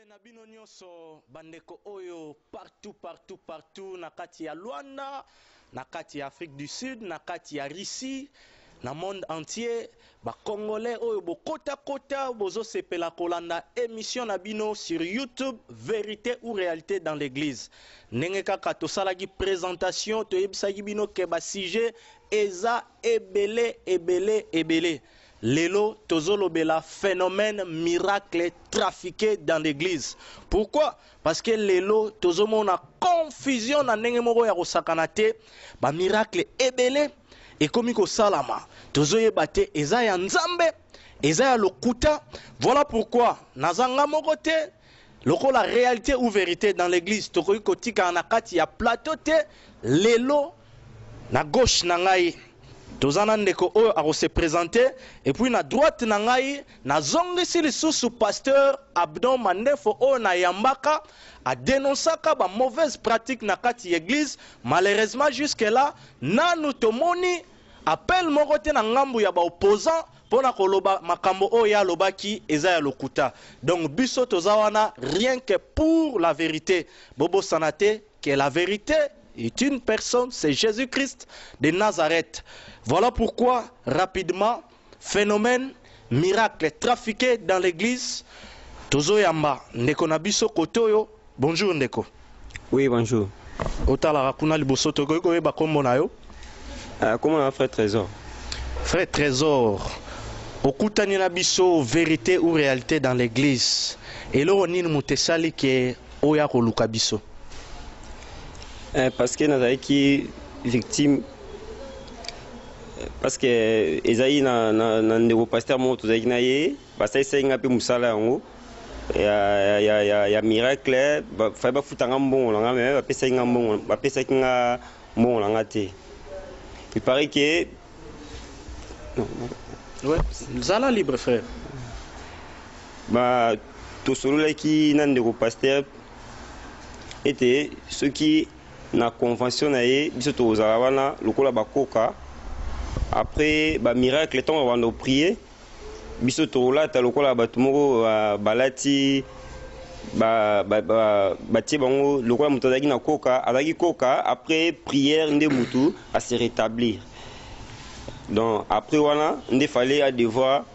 na bino nyonso bandeko oyo partout na kati ya Luanda, na kati ya Afrique du Sud, na kati ya Russie, na monde entier, ba Congolais oyo bokota bozo sepela kolanda émission na bino sur YouTube Vérité ou réalité dans l'église. Ndenge kaka tosalaki présentation toyebisaki bino ke ba sujet eza ebele. Lelo tozolobela phénomène miracle trafiqué dans l'église. Pourquoi? Parce que lelo tozomona confusion na ndenge moko ya kosakana te, ba miracle ebele ekomi kosalama. Tozoyeba te eza ya Nzambe, eza ya lokuta. Voilà pourquoi nazanga moko te lokola réalité ou vérité dans l'église tokoki kotika na kati ya plateau te lelo na gauche na ngai tozana ndeko oyo ako se présenter et puis na droite na ngai na zongisi lisusu pasteur Abdon Mandefo oyo na yambaka a dénonçaka ba mauvaise pratique na kati église. Malheureusement jusque là nanu tomoni appel moko te na ngambu ya ba opposant pona koloba makambo oyo ya lobaki eza ya lokuta. Donc biso tozawana rien que pour la vérité. Bobo sanate que la vérité est une personne, c'est Jésus-Christ de Nazareth. Voilà pourquoi, rapidement, phénomène, miracle, trafiqué dans l'église. Tozo Yamba, Ndeko Nabiso Kotoyo. Bonjour Ndeko. Oui, bonjour. Otala Rakuna Liboso Togo, Bakombo Nayo. Comment on frère Trésor? Frère Trésor, Okutani Nabiso, vérité ou réalité dans l'église. Et là, on y a qui Oya Kolukabiso. Parce que nous avons victime. Parce que Esaïe na ndeko pasteur mo tozaki na ye pasteur senga pe musala yango ya miracle fa ba futanga mbongo nga me ba pesa nga mbongo ba pesa kinga mbongo nga te. Il paraît que ouais, zala libre frère. Ba to solo ki na ndeko pasteur était ceux qui na convention na ye biso to zala wana lokola bakoka. Après ba miracle temps avant de prier biso tola ta lokola batumoko balati ba tie bango lokola muto azaki na koka azaki koka après prière nde mutu à se rétablir. Donc après wana nde fallait à devoir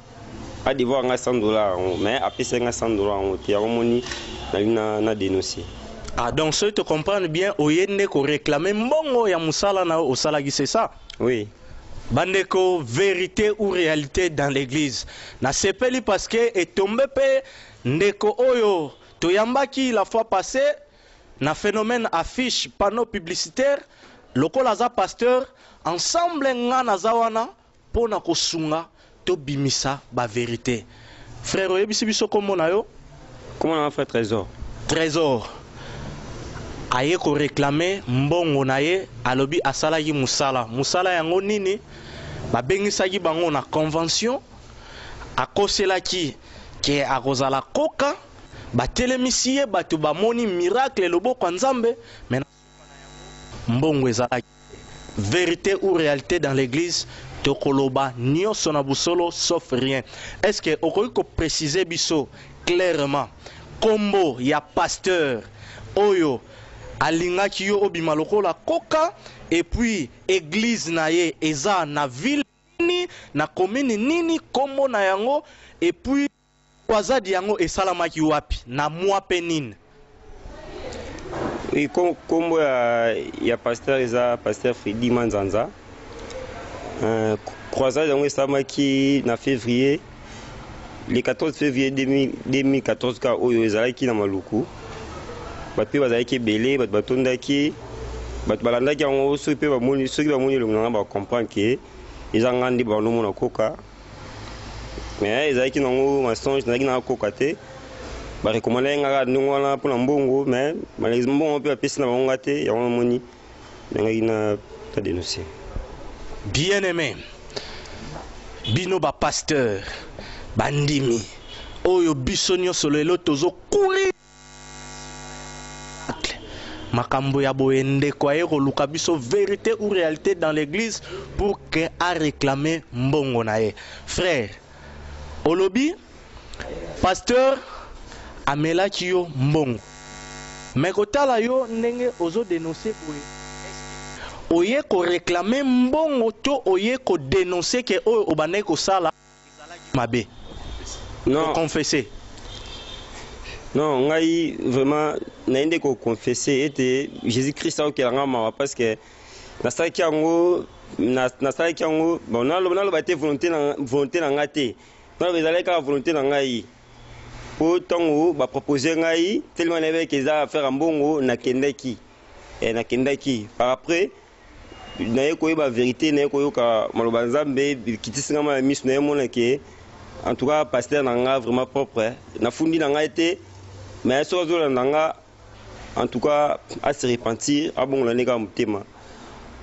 nga $100 mais après c'est nga $100 on te amoni na dénoncer. Ah donc ceux te comprennent bien oyende ko réclamer mbongo ya musala na osalaki c'est ça? Oui. Bandeko, vérité ou réalité dans l'église. Na sepeli parce que et tombé pe ndeko oyo toyambaki la fois passée na phénomène affiche panneau publicitaire lokola za pasteur ensemble nga na zawana pona kosunga to bimisa ba vérité. Frère oyebisi biso kombo na yo? Comment on a fait Trésor? Trésor. Aye ko réclamer mbongo na ye alobi asalaki musala yango nini babengisaki bango na convention akoselaki ke akozala koka batelemisi ye bato bamoni miracle loboko ya Nzambe mais mbongo ezalaki. Vérité ou réalité dans l'église tokoloba nyonso na busolo sauf rien. Est-ce que okoki ko préciser biso clairement kombo ya pasteur oyo alingaki yo obima lokola koka et puis église na ye eza na ville nini na commune nini kombo na yango et puis kwazadi yango esalamaki wapi na mwa pe nini? Oui, kombo ya pasteur eza pasteur Fredi Manzanza. Croisade yango esalamaki na février le 14 février 2014 ka oyo ezalaki na Maluku. Bato bazalaki belé bato batondaki bato balandaki yango soki pe bamoni elongo nanga bacomprendre ke eza ngandi banomona koka mais ezalaki nango mensonge nazalaki nanga koka te barekomanda ye ngaka ndenge wana mpona mbongo mais malheureusement mbongo mpe bapesi na bango nga te yango namoni nangaki na ta dénoncer. Bien aimé bino bapasteur bandimi oyo biso nyonso lelo tozokuri makambo ya boende kwa eko luka biso vérité ou réalité dans l'église pour que a réclamer mbongo na ye. Frère olobi pasteur amelaki yo mbongo. Mais kotala yo ndenge ozo dénoncer oye ko réclamer mbongo to oye ko dénoncer que oyo obane ko sala mabe. Non, confesser. Non, ngai vraiment nainde ko confesser était Jésus-Christ au kelanga mawa parce que na saki yango bon na lo ba te volonté na ngate. Na bezala ka volonté na ngai. Po tongo ba proposer ngai tellement lebe que ça faire mbongo na kendaki. Et na kendaki par après na ko ba vérité na ko ka maloba nzambe kitisinga ma miss na mona ke en tout cas pasteur nanga vraiment propre na fundi nanga été mais so zo nanga en tout cas à se repentir a bon la nega mutema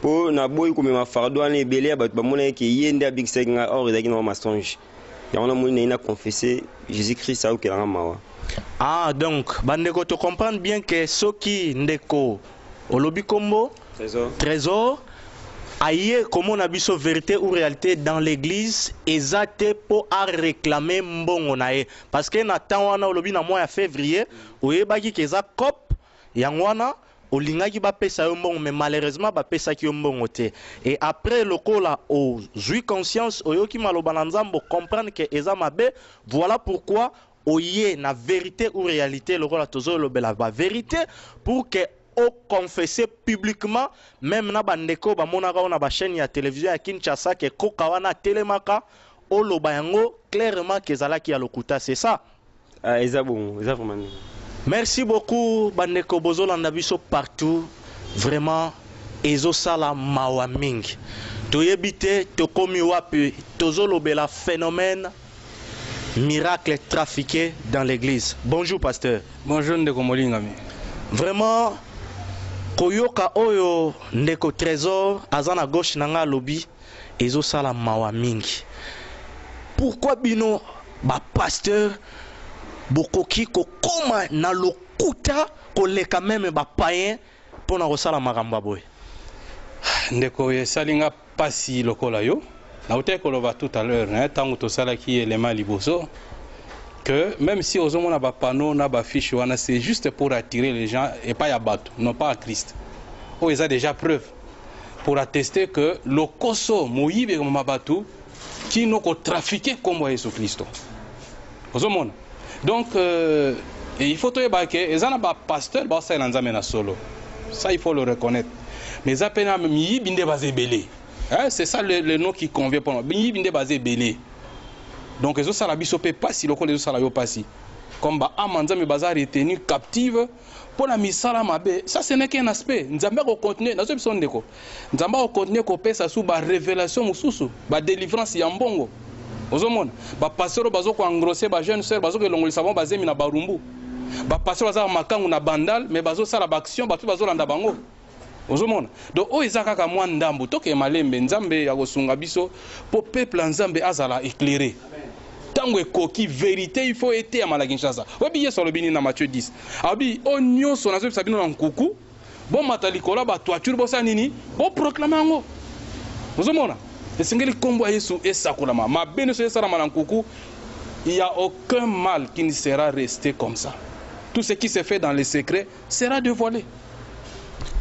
po na boy ko ma fardo ane belé ba mona ke yende big senga or ezaki na mensonge ya on a mona na confesser Jésus-Christ a que la mawa. Ah donc bandeko to comprendre bien que soki ndeko olobi kombo trésor aïe comment on a biso vérité ou réalité dans l'église ezate pour à réclamer mbongo nae parce que na temps wana olobi na mois ya février oyebaki keza cop yangwana olingaki ba pesa yo mbongo mais malheureusement ba pesa ki yo mbongo te et après lokola o jui conscience oyoki maloba na nzambo comprendre que eza mabe voilà pourquoi oye na vérité ou réalité lokola tozo lobela ba vérité pour que au confesser publiquement même na bandeko ba monaka na ba chaîne ya télévision ya Kinshasa ke koka wana telemaka o loba yango clairement que zalaki ya lokuta c'est ça. Ah eza bon eza vraiment. Merci beaucoup bandeko bozolanda biso partout vraiment ezo sala mawa mingi toyebite tokomi wapi tozolobela phénomène miracle trafiqué dans l'église. Bonjour pasteur. Bonjour ndeko molingami. Vraiment koyoka oyo ndeko trésor azana gauche nanga lobi ezo sala mawa mingi. Pourquoi bino ba pasteur bokoki kokoma na lokuta koleka meme ba païen pona kosala makambo boy? Ndeko yesalinga pasi lokola yo na uté koloba tout à l'heure tango to sala ki élément liboso que même si aux hommes na panneau na ba fiche wana c'est juste pour attirer les gens et pas ya bateau non pas à Christ. Oh ils ont déjà preuve pour attester que le koso moyibe comme bateau qui no ko trafiquer comme Jésus Christ. Aux hommes donc et il faut to yebake ezana ba pasteur ba sa nzambe na solo. Ça il faut le reconnaître. Mais apena mi binde basé belé. Hein, c'est ça le nom qui convient pour moi. Mi binde basé belé. Donc les autres biso pe pasi loko les autres yo pasi. Comme ba amanza me baza retenu captive pour la misala mabe. Ça ce n'est qu'un aspect. Nzamba ko continuer na so biso ndeko. Nzamba ko continuer ko pesa sous ba révélation mususu, ba délivrance ya mbongo. Ozomona ba pasteur bazo ko engrosser ba jeune sœur bazo ko longolisa bon bazemi na barumbu. Ba pasteur baza makangu na bandal mais bazo sala ba action ba tout bazo landa bango. Ozomona donc o ezaka ka mwa ndambu toke malembe nzambe ya kosunga biso po peuple nzambe azala éclairé. Tango ekoki vérité il faut être à Malakinshasa. Obi yeso lobini na Matthieu 10. Abi onyo so nazo sabino na nkuku. Bon matalikola ba toiture bosa nini? Bo proclamer ngo. Ozomona esengeli kombo Yesu esakolama. Ma bene so esala na nkuku. Il y a aucun mal qui ne sera resté comme ça. Tout ce qui se fait dans les secrets sera dévoilé.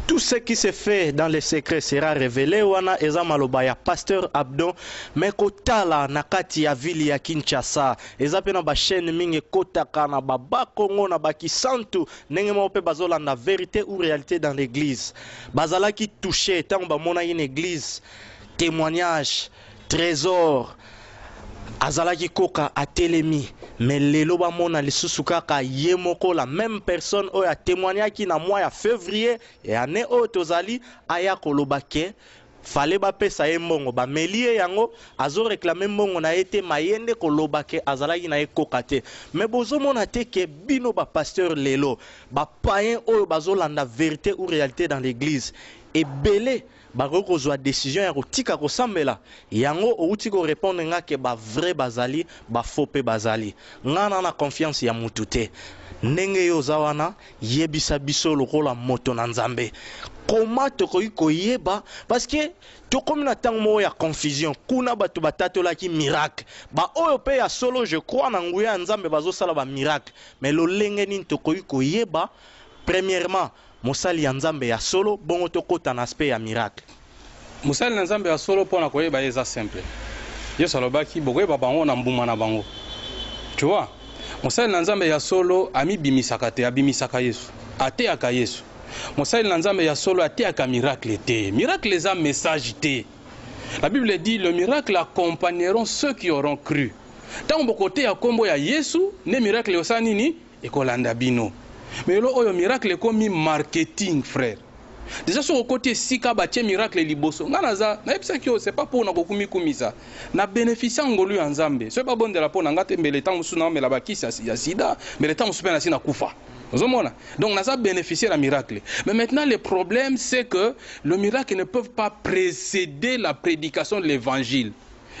Tout ce qui se fait dans les secrets sera révélé. Wana eza maloba ya pasteur Abdon mais kotala nakati ya ville ya Kinshasa eza pena ba chaîne mingi kotaka na baba Kongo na bakisantu ndenge mo pe bazolanda vérité ou réalité dans l'église bazalaki touché tant ba mona une église témoignage trésor azalaki koka atelemi mais lelo ba mona lisusu kaka ye moko la même personne oyo a témoignaki na mois ya février et année oyo tozali aya kolobake fallait ba pesa ye mbongo ba melie yango azo réclamer mbongo na ete mayende kolobake azalaki na ye koka te mais bozo mona te ke bino ba pasteur lelo ba païen oyo bazolanda vérité ou réalité dans l'église et belé bakoki kozwa décision ya kotika kosambela yango outi korépondre nga ke bavrai bazali bafaux mpe bazali nga na confiance ya mutu te ndenge yo oza wana yebisa biso lokola moto na nzambe koma tokoki koyeba parce que tokomi na ntango moko ya confusion kuna bato batatolaki miracle baoyo mpe ya solo je crois na nguya ya nzambe bazosala bamiracle mais lolenge nini tokoki koyeba premièrement mosali ya nzambe ya solo bongo tokota na aspect ya miracle mosali na nzambe ya solo mpona koyeba ye eza simple yesu alobaki bokoyeba bango na mbuma na bango tu vois mosali na nzambe ya solo amibimisaka te abimisaka yesu ateyaka yesu mosali na nzambe ya solo ateyaka miracle te miracle eza message te la Bible dit le miracle accompagneront ceux qui auront cru ntango bokoteya nkombo ya yesu ne miracle osala nini ekolanda bino mais lo oyo miracle ekomi marketing frère déjà sur côté esika batie miracle liboso nga naza nayebisaki yo c'est pas mpona kokumikumisa na bénéficia ngolu ya nzambe soki babondela mpo na nga te mbele ntango mosusu naomela bakisi ya sida mbele ntango mosusu mpe nasi na kufa ozomona donc naza bénéficier la miracle mais maintenant le problème c'est que le miracle ne peut pas précéder la prédication de l'évangile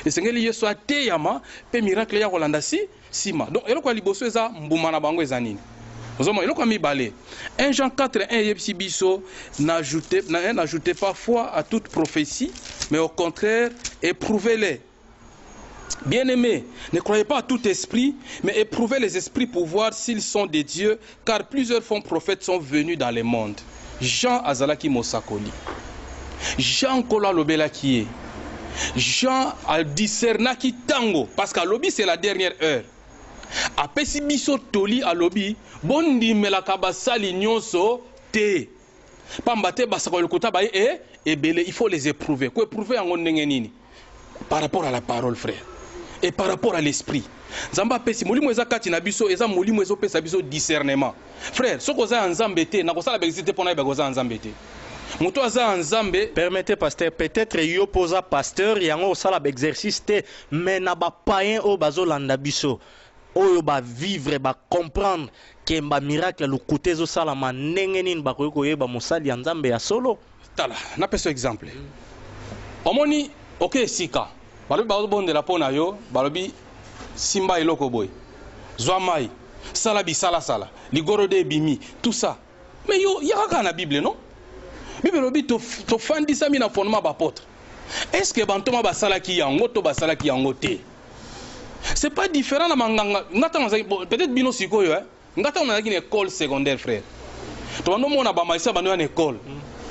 esengeli yesu ateyama mpe miracle ya kolanda sima donc eloko ya liboso eza mbuma na bango eza nini ozomona eloko ya mibale 1 Jean 4:1 yebisi biso n'ajoutez pas foi à toute prophétie mais au contraire éprouvez-les. Bien-aimés, ne croyez pas à tout esprit, mais éprouvez les esprits pour voir s'ils sont des dieux, car plusieurs faux prophètes sont venus dans le monde. Jean Azalaki Mosakoli, Jean Kola Lobelaki, Jean Aldisernaki Tango, parce qu'à Lobi c'est la dernière heure. Après si biso toli à Lobi, bondi melaka basali nyonso te. Pambate basakol kota baye et belé, il faut les éprouver. Quoi éprouver en nini? Par rapport à la parole, frère. Et par rapport à l'esprit. Zamba pesi molimo eza kati na biso eza molimo ezo pesa biso discernement. Frère, soko za nzambe te na kosala bexité pona ba koza nzambe te. Moto aza nzambe, permettez pasteur peut-être yo posa pasteur yango osala ba exercice te mais na ba païen o bazolanda biso. Oyo ba vivre ba comprendre que ba miracle le côté zo sala manenge nini ba koyeba mosali ya nzambe ya solo. Tala, na peso exemple. Omoni ok sika balobi bazobondela mpo na yo balobi simba eloko boye zwa mai sala bisala ligoro de ebimi tout ça mais yo yaka na Bible non Bible lobi tofandisami na fondement bapôtre est-ce que bantoma basalaki yango to basalaki yango te c'est pas différent na manganga ngata peut-être bino sikoyo ngata on a une école secondaire frère to bando mona ba maïsa bando na école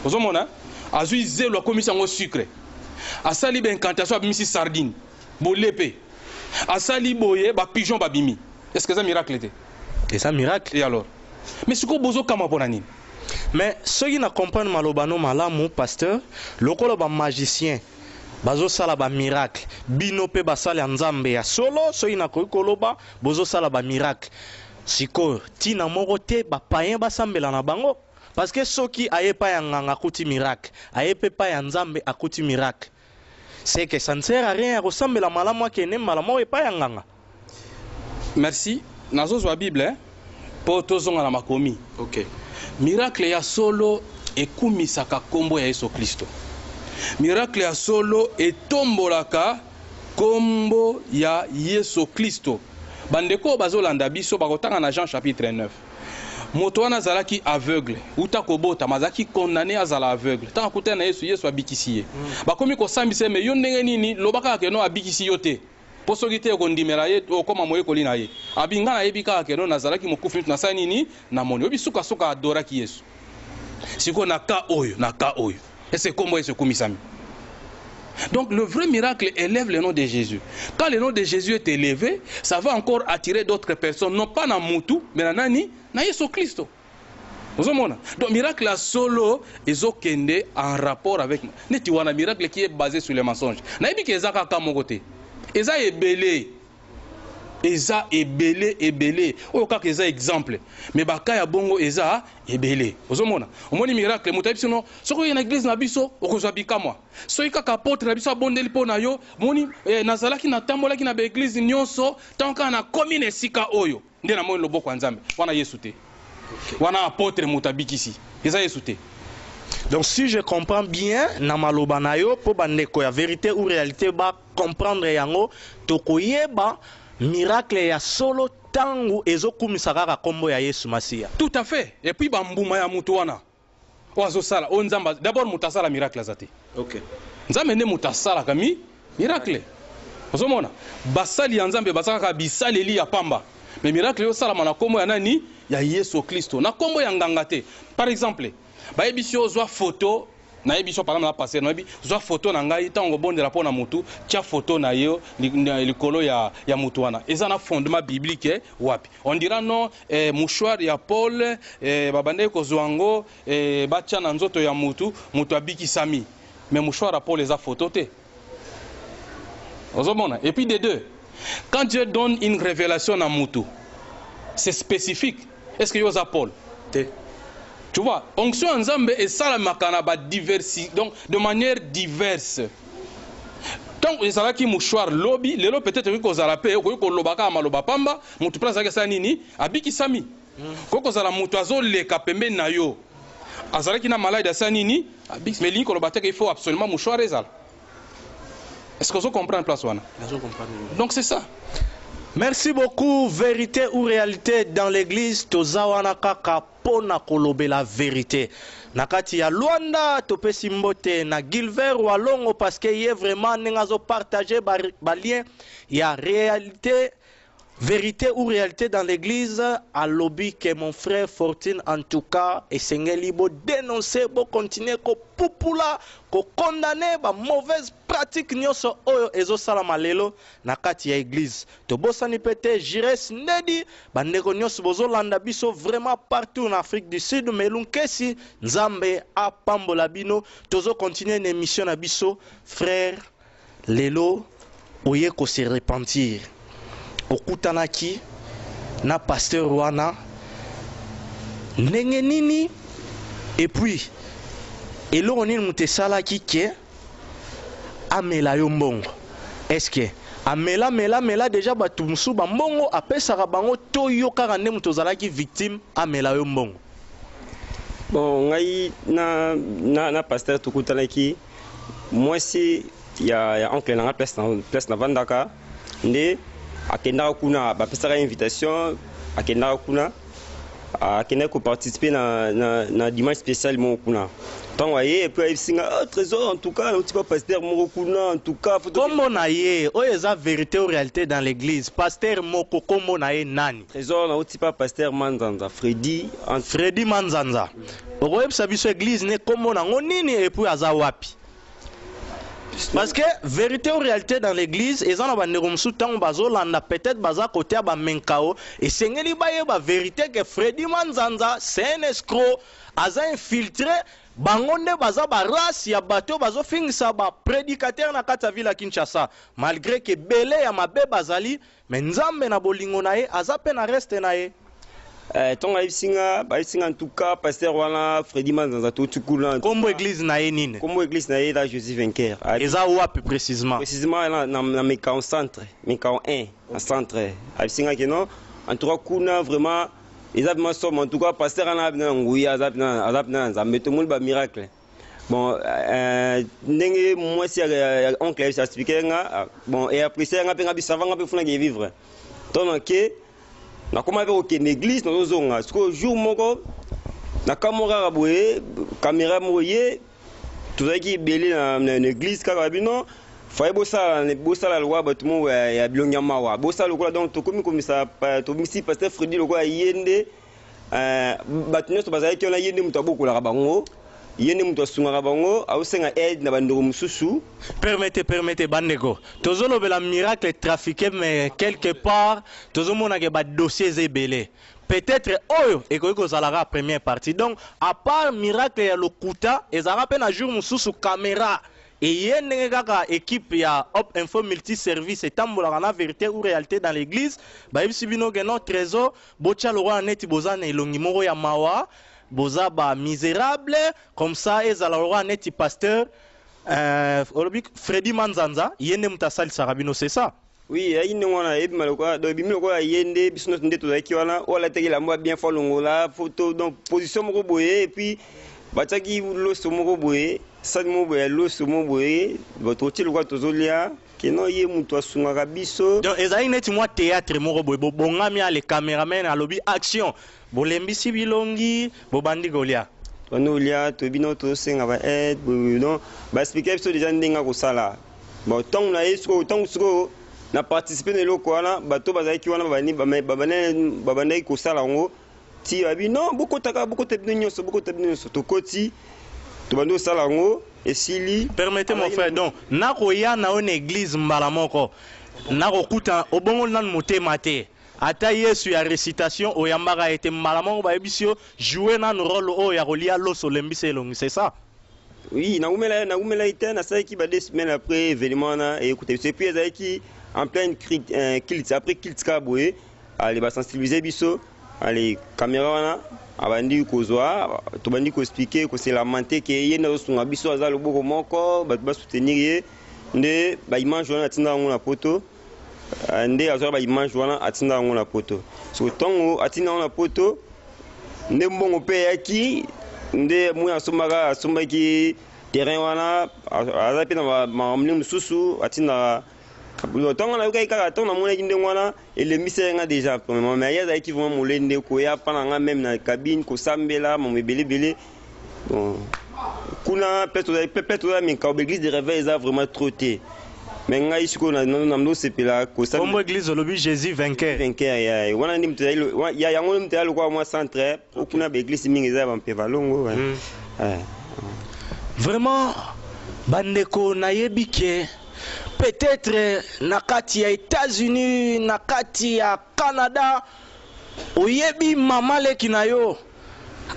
ozomona azui zelo komisa ngo sucre asali ba incantation abimisi sardine bolepe asali boye ba pigeon babimi est-ce que ça miracle était c'est ça miracle et alors mais siko bozo kama pona nini mais ceux qui na comprendre malobano malamu pasteur lokolo ba magicien bazo sala ba miracle bino pe basali ya nzambe ya solo ceux qui na koloba bozo sala ba miracle siko tina moko te ba païen basambela na bango parce que soki ayepa ya nganga akuti miracle ayepe pa ya nzambe akuti miracle c'est que ça ne sert à rien ressemble à malamu akene malamu epa ya nganga. Merci nazo zwa Bible po tozonga na makomi. OK. Miracle ya solo ekumisaka kombo ya Yesu Kristo. Miracle ya solo etombolaka kombo ya Yesu Kristo. Bandeko bazolanda biso bakotanga na Jean chapitre 9. Moto wana azalaki aveugle uta kobota mazaki condamné azala aveugle tant akuta na Yesu abikisi ye bakomi kosambisa me yo ndenge nini lobaka keno abikisi yo te poso kite okondimela ye okoma moye kolina ye abinga na yebika keno nazalaki mokufi na sa nini na moni obi suka adoraki Yesu siko na ka oyo et c'est comme Yesu kumisami. Donc le vrai miracle élève le nom de Jésus. Quand le nom de Jésus est élevé, ça va encore attirer d'autres personnes, non pas na mutu, mais na nani, na Yesu Kristo. Vous comprenez? Donc miracle à solo ezokende en rapport avec neti wana miracle qui est basé sur les mensonges. Na yebi ke ezaka ka mokote. Eza ebele. Eza ebele. Oyo kaka eza exemple. Mais baka ya bongo eza ebele. Ozomona. Omoni miracle motabi sino soko na église na biso okozwa bikamwa. Soki kaka apôtre na biso abondeli po na yo, moni nazalaki na tambolaki na ba église nyonso tanka na commune sika oyo. Nde na moni loboko ya Nzambe. Wana Yesu te. Wana apôtre motabikisi. Eza Yesu te. Donc si je comprends bien, na maloba na yo po bandeko ya vérité ou réalité ba comprendre yango tokoyeba miracle ya solo tangu ezokumisa kaka kombo ya Yesu Masia. Tout à fait. Et puis bambuma ya mutu wana. Oazo sala o nzamba d'abord mutasala miracle azati. OK. Nzambe ne mutasala kami miracle. Ozomona basali ya nzambe basaka bisaleli ya pamba. Mais miracle yo sala na kombo ya nani? Ya Yesu Kristo. Na kombo ya nganga te. Par exemple, ba ebisio zwa photo na ebisio par exemple na passer na ebi zwa photo na ngai tango bondela pona mutu tia photo na yo likolo ya mutu wana. Eza na fondement biblique wapi. On dira non mouchoir ya Paul babande ko zwango batia na nzoto ya mutu abiki sami. Mais mouchoir ya Paul eza photo te. Ozomona. Et puis des deux. Quand Dieu donne une révélation à mutu, c'est spécifique. Est-ce que yoza Paul? Tu vois, onction nzambe et ça makana ba diversi, donc de manière diverse. Donc les ala qui mouchoir lobby, les lots peut-être que ozala pe ko lobaka maloba pamba, mutu place ka nini, abiki sami. Ko kozala mutu azo leka pembe na yo. Azala ki na malade sa nini, abiki mais lini ko lobata qu'il faut absolument mouchoir ezala. Est-ce que vous comprenez place wana? Donc c'est ça. Merci beaucoup. Vérité ou réalité dans l'église, tozawana kaka pona kolobe la vérité. Nakati ya Luanda, tope simbote na Gilbert Walongo parce que y est vraiment nengazo partager ba lien. Il y a réalité, vérité ou réalité dans l'église. À lobby que mon frère Fortune en tout cas et Sengeli bo dénoncer, bo continuer ko pupula, ko condamner ba mauvaise pratique nyoso oyo ezo salama lelo nakati ya église. To bosani pete Jires Nedi bandeko nyoso bozo landa biso vraiment partout en Afrique du Sud melunkesi nzambe apambola bino tozo continuer une émission na biso frère lelo oye ko se repentir. Okutanaki na pasteur wana ndenge nini et puis eloko nini mutesalaki ke amela yo mbongo. Est-ce que amela déjà batu musu ba mbongo apesaka bango to yo kaka nde mutu ozalaki victime amela yo mbongo? Bon ngai na pasteur tokutanaki moi si ya oncle na place na vandaka nde akenda kuna bapesaka invitation akenda kuna akenda ko participer na dimanche spécial mon kuna tant et puis il singa trésor en tout cas un petit peu pasteur mon kuna en tout cas comment na ye o eza vérité ou réalité dans l'église pasteur moko comment na ye nani trésor na petit peu pasteur Manzanza Freddy Manzanza okoyeb sabiso église ne comment na ngonini et puis aza wapi? Parce que vérité ou réalité dans l'église, ils ont peut-être baza côté ba menkao et sengeli baye ba vérité que Freddy Manzanza c'est un escroc, aza infiltré bangonde baza ba race ya bato bazo fingisa ba prédicateur na kata villa Kinshasa malgré que belé ya mabe bazali mais nzambe na bolingo na ye aza pe na reste na ye. Tonga isinga en tout cas pasteur wana Freddy Manzanza to tukula kombo église na ye nini kombo église na ye da Joseph Venker eza wapi précisément na meka en centre meka en 1 en centre isinga que non en tout cas kuna vraiment eza vraiment somme en tout cas pasteur ana na nguya azapna nzambe to mulba miracle bon ndenge moi si oncle a expliqué nga bon et après ça nga pe nga bisavanga pe funa ke vivre donc na koma avec une église dans zonga parce jour moko na kamora boye caméra moye tout ça qui belé na église kaka bino faye bosala loi batumo ya bilonga mawa bosala lokola donc to komi ça to misi pasteur Freddy lokola yende batuno to bazali ki ona yende mutu abokola bango yende mutu asungaka bango ausenga aide na bandeko mususu. Permettez bandeko tozolobela miracle trafiqué mais quelque part tozomona ke ba dossiers ebele peut-être oyo ekoki kozalaka première partie donc à part miracle ya lokuta ezalaka pe na jour mususu caméra et yende kaka équipe ya Hop Info multiservice etambolaka na vérité ou réalité dans l'église ba yebisi bino ke non trésor botia loko neti boza na elongi moko ya mawa boza ba misérable comme ça ezala loko neti pasteur Freddy Manzanza yende mutasali sarabino c'est ça? Oui, il y a des malocas, donc il y a des business de tout qui wana, ou la télé la moi bien folongola, photo donc position roboyé et puis bataki loso moko boye sani moko boye loso moko boye bato lokwa tozolia keno ye mutu asungaka biso. Donc ezali neti mwa théâtre moko boye bobongami ale cameraman alobi action bolembisi bilongi bobandi kolia tolia tobino tosenga ba aide non baexplike biso déjà ndenge akosala ntango na ye sikoyo na participe na eloko wana bato bazalaki wana babandaki kosala yango ti babi non bokota bino nyonso tokoti tobandi kosala yango esili. Permettez mon frère, donc nakoya na une église mbala moko nakokuta obongo nanu motema te ata yesu ya récitation oyambaka ete mbala moko bayebisio jouer nanu rôle oyo ya kolia loso lembisa elongi, c'est ça? Oui, nakumela ite nasalaki ba 2 semaines après événement wana eyekuta biso epuis ezalaki en pleine kilt après kilt ka boye ale basensibiliser biso ale caméra wana abandi kozwa tobandi koexplike koselamante ke ye nazosunga biso aza loboko moko bato basoutenir ye nde baimage wana atinda yango na poto nde azwaka baimage wana atinda yango na poto so ntongo atinda yango na poto nde mbongo mpe eyaki nde moya asombaki terrain wana aza mpe na mamne mosusu atindaka ntango nayokaki kaka ntango namonaki ndenge wana elembisa nga déjà premièrement mais ye azalaki vraiment molende koya mpa na nga même na cabine kosambela mamo ebelebele bon kuna mpe tozala minka baeglise de réveil eza vraiment trop te mais ngai sikoyo na mdosepela kombo église olobi Jésus vainqueur wana ndi moto yango moto ya lokwa mwa centre okuna baeglise mingi eza bampeva longo vraiment bandeko nayebi ke peut-être na kati ya États-Unis na kati ya Canada oyebi mama leki na yo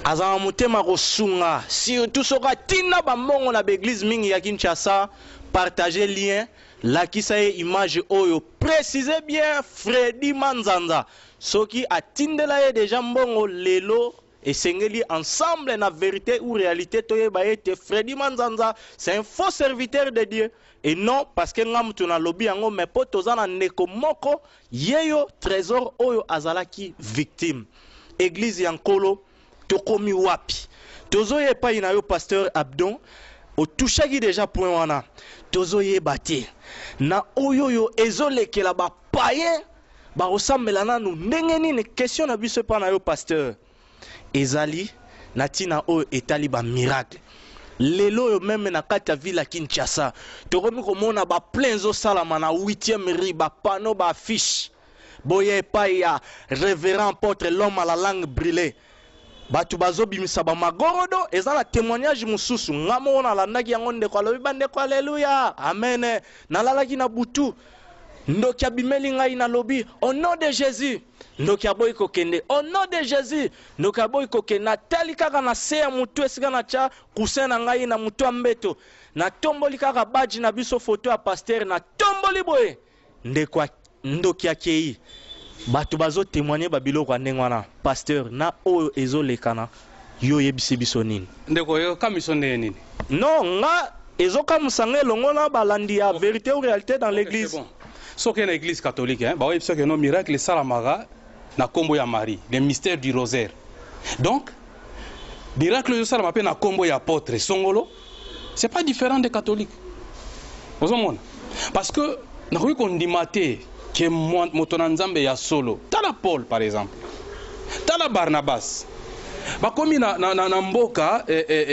azala motema kosunga surtout soka tina bambongo na baeglise mingi ya Kinshasa partager lien lakisa ye image oyo précisez bien Freddy Manzanza soki atindela ye déjà mbongo lelo esengeli ensemble na vérité ou réalité toyeba ete Freddy Manzanza c'est un faux serviteur de Dieu et non parce que nga mutu na lobi yango mais po toza na ndeko moko yeyo trésor oyo azalaki victime église ya nkolo tokomi wapi tozoyeba ina yo pasteur Abdon otushaki déjà point wana tozoyeba te na oyoyo ezolekela bapayen bakosambela nanu ndenge nini question na biso epa na yo pasteur ezali na ntina oyo etali bamiracle lelo oyo meme na kati ya ville ya Kinshasa tokomi komona baplein ezosalama na 8e rue bapano baaffiche boye epai ya révérend apôtre l'homme à la langue brûlée bato bazobimisa bamagorodo eza na témoignage mosusu nga moko nalandaki yango ndeko alobi bandeko alleluya amen nalalaki na butu ndoki abimeli ngai nalobi au nom de Jésus ndoki aboyi kokende au nom de Jésus ndoki aboyi kokende natali kaka na se ya mutu esika na tya kusin na ngai na mutu ya mbeto natomboli kaka baji na biso foto ya pasteur natomboli boye ndeko ndoki akei bato bazo témoigner babiloko ya ndenge wana pasteur na oyo ezolekana yo yebisi biso nini ndeko yo kamiso ndenge nini non nga ezokamusanga elongo na balandi ya vérité ou réalité dans l'église bon. Soki na église catholique hein ba yebisa ke no miracle esalamaka na kombo ya Marie le mystère du rosaire donc miracle ezosalama mpe na kombo ya apôtre songolo c'est pas différent des catholiques ozomona parce que nakoki kondima te ke moto na nzambe ya solo tala Paul par exemple tala Barnabas bakomi na mboka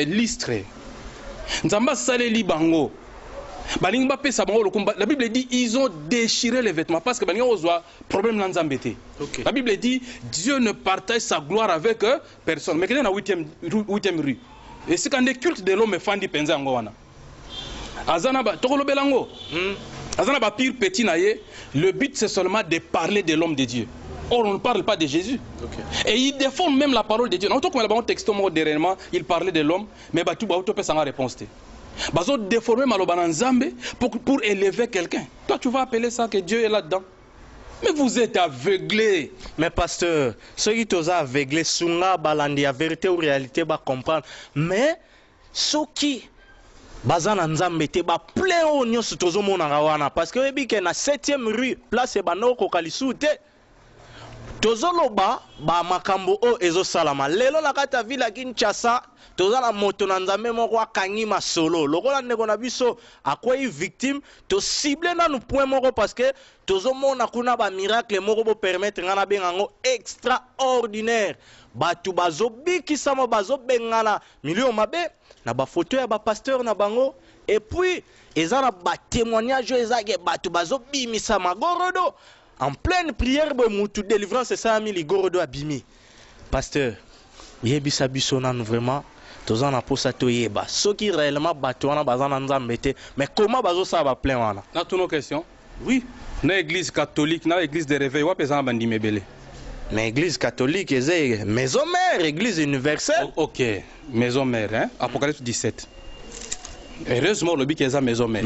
Lystre nzambe asaleli bango balingi bapesa bango lokumba la Bible dit ils ont déchiré les vêtements parce que balingi ozwa problème na nzambe te la Bible dit Dieu ne partage sa gloire avec personne mais que na 8e rue et c'est quand le culte de l'homme fandi penza yango wana azana ba tokolobela ngo azana ba pire petit na ye le but c'est seulement de parler de l'homme de Dieu. Or, on ne parle pas de Jésus. Et il défend même la parole de Dieu. Dans le texte dernièrement, il parlait de l'homme, mais tout le monde a réponse. Ils ont déformé Maloba Nzambe pour élever quelqu'un. Toi, tu vas appeler ça que Dieu est là-dedans. Mais vous êtes aveuglés. Mais pasteur, ceux qui sont aveuglés, sunga balandi la vérité ou réalité, va comprendre. Mais ceux qui bazana nzambe te ba plein o nyonso tozomona wana parce que ebi ke na 7e rue place banoko kalisute tozoloba ba makambo o ezosalama lelo na kata vila Kinshasa tozala moto na nzambe moko akangi masolo lokola ndeko na biso akwei victime to cible na nous point moko parce que tozomona kuna ba miracle moko bo permettre ngana bengango extraordinaire batu bazobikisama bazobengana million mabe na ba photo ya ba pasteur na bango et puis ezana ba témoignage ezake batu bazobimisa magorodo en pleine prière bo mutu délivrance ça mi ligorodo abimi pasteur yebisa biso nanu vraiment tozana posa toyeba soki réellement batu wana bazana nzambe te mais comment bazosala ba plein wana na toutes nos questions oui na église catholique na église de réveil wa pesa bandi mebele mais église catholique est maison mère église universelle OK maison mère hein Apocalypse 17 heureusement le bic maison mère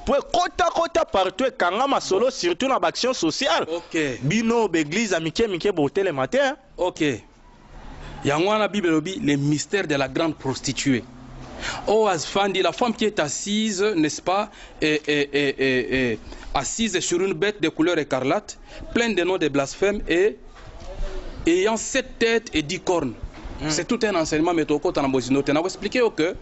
pour kota partout kanga masolo surtout dans l'action sociale OK bino l'église amike boté le matin OK yango na Bible lobi les mystères de la grande prostituée. Oh Asfandi, la femme qui est assise, n'est-ce pas, assise sur une bête de couleur écarlate, pleine de noms de blasphème et ayant 7 têtes et 10 cornes. C'est tout un enseignement mais toko tana bozino tena ko expliquer que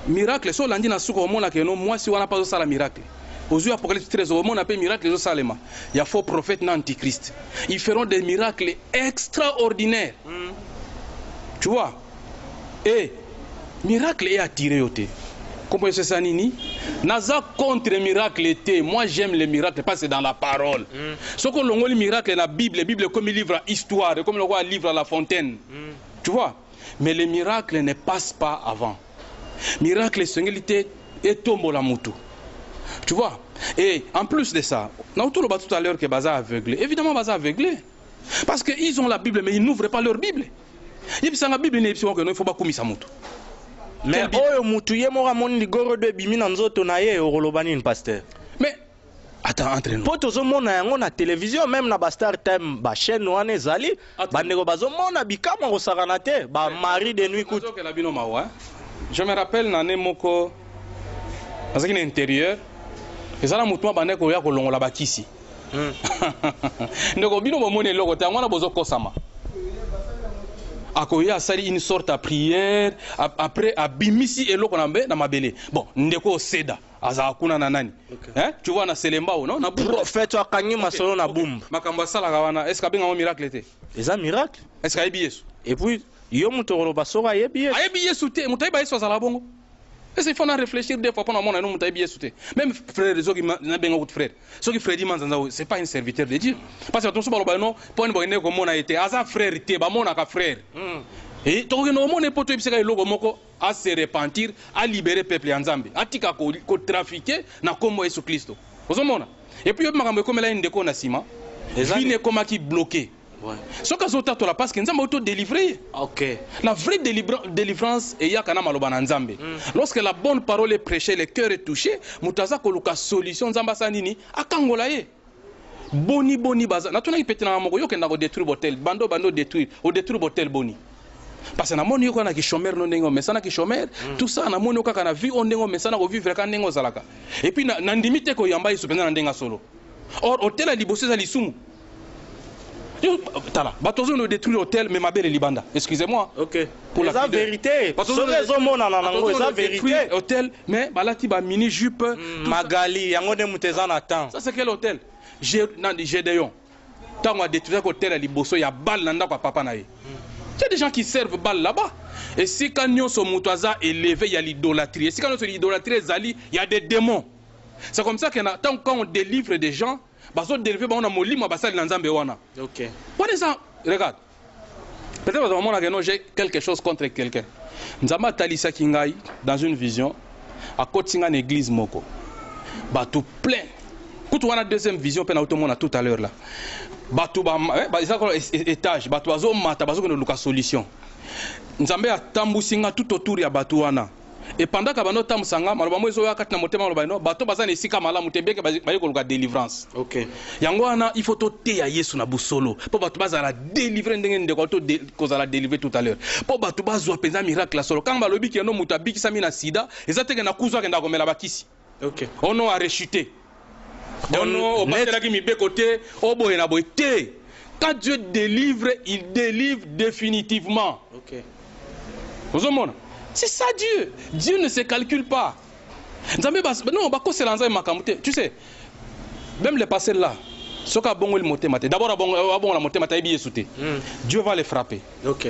miracle so landi na suko mona que non moi si wana pas ça la miracle. Aux yeux Apocalypse 13 on appelle miracle zo salema. Il y a faux prophète na antichrist. Ils feront des miracles extraordinaires. Tu vois? Et miracle est attiré au thé. Comment c'est ça nini? Naza contre les miracles thé. Moi j'aime les miracles parce que c'est dans la parole. Ce que l'on les miracles dans la Bible comme il livre histoire, comme le roi livre à la fontaine. Tu vois? Mais les miracles ne passent pas avant. Miracle c'est et tombe la moto. Tu vois? Et en plus de ça, on a tout à l'heure que Baza aveuglé. Évidemment Baza aveuglé. Parce qu'ils ont la Bible mais ils n'ouvrent pas leur Bible. Il faut pas commis ça moto. Mais oyo mutu ye mora moni ligoro de bimi na nzoto na ye orolobani pasteur. Mais attends entre nous. Poto zo mona yango na télévision même na ba Star Time ba chaîne wana ezali ba ndeko bazo mona bikama ko sakana te ba mari de nuit coûte. Je me rappelle na nemoko parce qu'il est intérieur. Ezala mutu ba ndeko ya ko longola bakisi. Ndeko bino bo mona eloko te ngwana bozo kosama. Akoya sali une sorte de prière après abimisi eloko na mabele bon ndeko seda aza kuna na nani hein tu vois na selemba non na prophète akangi masolo na bumba makamba sala kawana est-ce que benga miracle te eza miracle est-ce que ayebi yesu et puis yo mutoro basoka ayebi yesu te mutayiba yesu azala bongo. Est-ce qu'il faut réfléchir des fois pendant mon année, même frère, ceux qui n'ont frère, ceux qui frère c'est pas un serviteur de Dieu. Parce que tout ce que nous pour une comme on a été, asa frère, t'es ba mon aka frère. Et donc nous on est pour tout psyché logo moko à se repentir, à libérer peuple ensemble, à tika ko trafiquer na comme Jésus Christ. Vous comprenez? Et puis makambo comme là ndeko na sima, vie ne comme qui bloqué. Ce que je veux parce que nous sommes auto-délivrés. Okay. La vraie délivrance est yakana malobana nzambe. Lorsque la bonne parole est prêchée, le cœur est touché, mutaza koluka solution nzamba sanini akangola ye. Boni baza. Na tuna ipete na moko yo kenda ko détruire botel, bando détruire, au détruire botel boni. Parce que na moni yo kana ki chômeur no ndengo mesana ki chômeur, tout ça na moni yo kaka na vie on ndengo mesana ko vivre ka ndengo zalaka. Et puis na ndimite ko yamba isupenda na ndenga solo. Or hôtel a liboso za lisumu. Tala, batozo nous détruit l'hôtel mais ma belle libanda. Excusez-moi. OK. Pour la vérité. Batozo les mona na nango eza vérité. Hôtel mais balati ba mini jupe magali yango de muteza na temps. Ça c'est quel hôtel? Gédéon. Tant on détruit l'hôtel à liboso ya balle nanda kwa papa na ye. Il y a des gens qui servent balle là-bas. Et si quand nous sommes moutaza élevé, il y a l'idolâtrie. Et si quand nous sommes l'idolâtrie, il y a des démons. C'est comme ça que tant qu'on délivre des gens, ok. Regarde. Peut-être que j'ai quelque chose contre quelqu'un. Nzamba Talisa Kingai, dans une vision, à côté d'une église moko. Batou plein. Quand on a la deuxième vision, tout à l'heure là. Batou étage, batou azo mata, bazo no luka solution. Nzambe a tambusinga tout autour ya batouana. Et pendant que nous sommes ensemble, nous sommes délivrance. OK. Il faut que à Yesu na busolo. Pour que la délivrer la délivrer tout à l'heure. Pour que tu miracle solo. Quand balobi ki no mutabi ki sami na sida, ezate na kuzo ke ndakomela bakisi. OK. On a rechuté. On a batela ki mibe côté, oboye na boite. Quand Dieu délivre, il délivre définitivement. Ok. C'est ça Dieu. Dieu ne se calcule pas. Non, tu sais, même les passés là, d'abord, Dieu va les frapper. Ok.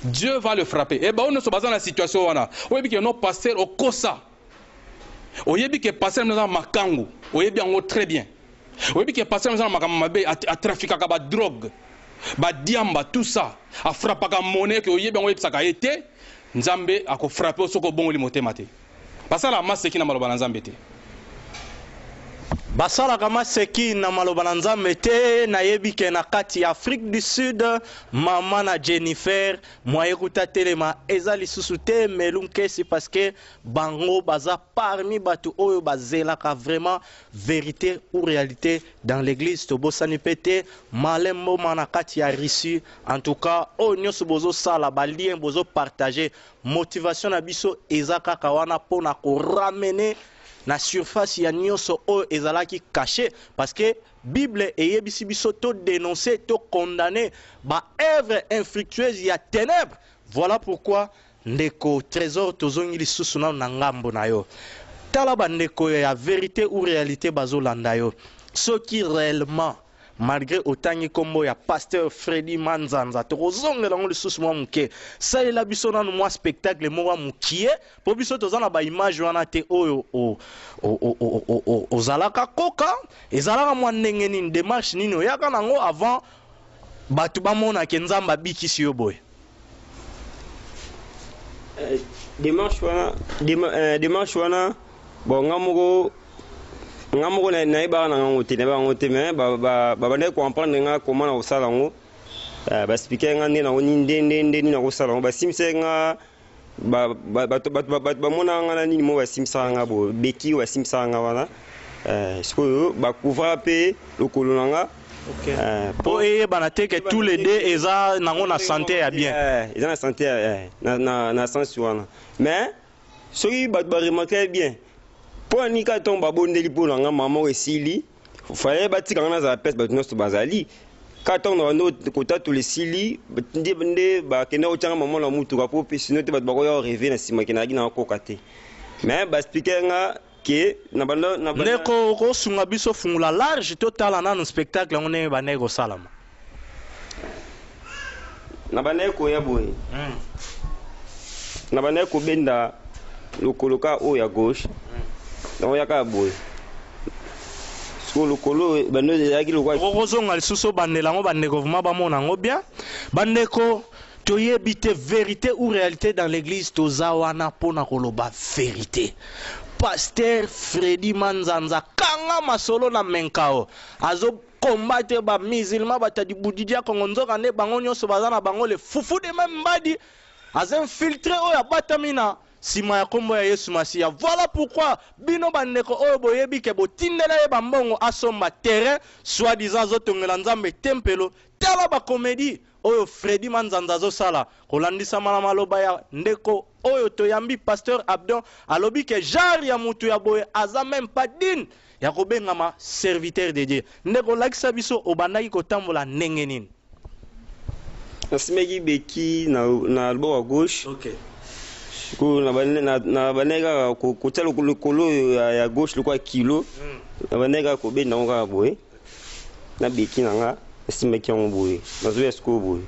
Dieu va le frapper. Et on se base dans la situation. On dit que nos pasteurs au Kosa. On dit que pasteur nous a makangu. On dit bien très bien. On dit que pasteur nous a makambe à trafiquer à drogue, ba diamba tout ça, à frapper à monnaie que on dit bien on ça a été. Nzambe a frappé au soko bon limote maté. Parce que la masse qui n'a mal au Nzambe té. Basala kama seki na maloba nzambe te na yebi ke na kati Afrique du Sud mama na Jennifer moyekuta telema eza lisusu te melunkesi parce que bango baza parmi batu oyo bazelaka vraiment vérité ou réalité dans l'église to bosani pete malembo mana kati ya Russie en tout cas onyo bozo sala ba lien bozo partager motivation na biso eza kaka wana pona ko ramener na surface ya nyonso oyo ezalaki caché parce que Bible eyebisi biso to dénoncer to condamner ba œuvre infructueuse ya ténèbres. Voilà pourquoi ndeko trésor tozongi lisusu na ngambo na yo tala ba ndeko ya vérité ou réalité bazolanda yo soki réellement malgré autant kombo ya pasteur Freddy Manzanza tokozongela ngo lisusu mwa muke salela biso nanu mwa spectacle mwa mukie po biso tozana ba image wana te oyo ozalaka koka ezalaka mwa ndenge nini démarche nini oyaka nango avant batu bamona ke nzamba bikisi yo boye démarche wana bon ngamoko na iba na ngote na ba ngote mais ba bande comprendre nga comment na osala ngo ba speaker nga na oni ndende na osala ngo ba simse nga ba mona nga na nini mo ba simsa nga bo beki ba simsa nga wana siko ba couvrir pe lokolo nga. OK po bana te que tous les deux eza nango na santé ya bien eza na santé na sens wana mais soki ba remarquer bien pour ni ka tomba bondeli pour nga maman esili fallait batika nga za peste ba tunosto bazali ka tomba ndo kota tous les sili ndé ba kena otanga maman la mutu ka po sino te ba ko rêver na sima kena na ko kate mais ba expliquer nga que na bando na ndeko ko sunga biso fungula large total na spectacle ngone ba nego salama na baneko ya boy na baneko benda lokoloka o ya gauche donc yaka boy solo kolo bando yaki lokwa kozonga lisusu bandela ngo bandeko vraiment bamona ngo bien bandeko toyebite vérité ou réalité dans l'église tozawana pona koloba vérité pasteur Freddy Manzanza kanga masolo na menkao azo combattre ba musulman batadi budidia kongo nzoka ne bango nyonso bazana bango le fufu de même mbadi azo infiltré oya batamina sima ya kombo ya Yesu Masiya. Voilà pourquoi bino bandeko oyo boyebi ke botindela ye bambongo asomba terrain soi-disant zotongela nzambe tempelo tala ba comédie oyo Freddy Manzanza zo sala kolandisa mala maloba ya ndeko oyo toyambi pasteur Abdon alobi ke genre ya mutu ya boye aza même pas digne ya kobengama serviteur de Dieu ndeko lakisa biso obandaki kotambola ndenge nini nasimeki beki na albo à gauche. OK na baneka kotia lokolo ya gauche lokwa kilo na baneka kobenda ngo kaka boye na beki na nga nasimeki yango boye nazoya sikoyo boye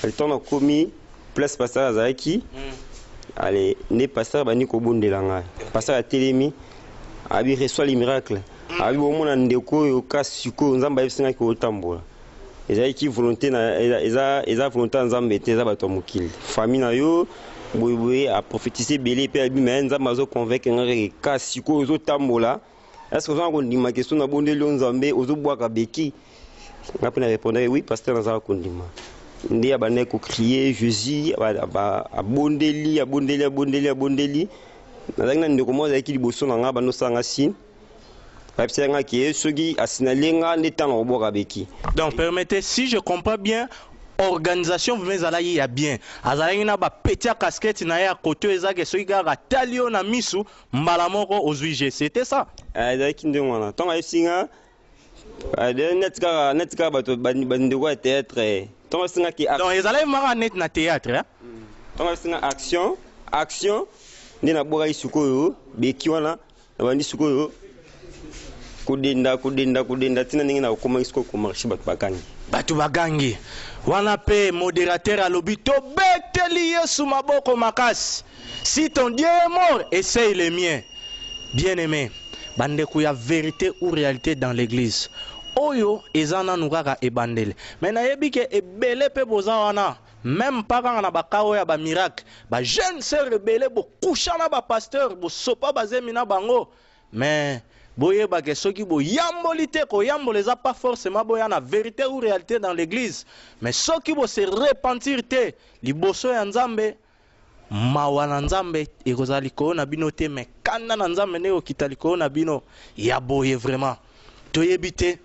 aliton na komi place pasteur azalaki ale nde pasteur bandi kobondela ngai pasteur atelemi abi reçoit les miracles abi bomona ndeko oyo kasi sikoyo nzambe ayebisingaki kotambola ezalaki volonté na eza volonté nzambe te eza bato ya mokili famille na yo boyeboye aprophétise ebele mpe abi me nzambe azoconvaincre ngaki kasi sikoyo ozotambola estce ozanga kondima question na bondeli yo nzambe ozobwaka beki nga mpe na répondre oui pasteur nazala kondima nde abandaki kokrie jésus abondeli nazalaki na ndeko moko azalaki liboso na nga bandosala sine donc permettez, si je comprends bien, organisation vous allez y a bien. Azalaki na ba petit casquette na ya côté ezake soki ga talio na misu mbalamoko ozwije, c'était ça. Azalaki ndongwana. Tant ayisinga net kaka bato bandeko ya théâtre donc donc ezalaki maka net na théâtre donc singa action nde nabokai sikoyo beki wana nabandi sikoyo kudenda tina ndenge na kokoma sikoyo komarche bato bagangi wana pe modérateur alobi tobeteli Yesu maboko makasi. Si ton Dieu est mort, essaye le mien. Bien-aimé, bandeko ya vérité ou réalité dans l'église. Oyo ezana nukaka ebandele. Mais nayebi ke ebele pe boza wana. Même pas quand on a bakao ya ba miracle. Ba jeune sœur ebele bo kushana ba pasteur bo sopa ba zemina bango. Mais boye ba ke soki bo yambolite ko yamboleza pas forcément boya na vérité ou réalité dans l'église. Mais soki bo se repentir te liboso ya Nzambe. Mawa na Nzambe ekozali ko na bino te me kanda na Nzambe ne okitali ko na bino ya boye vraiment toyebite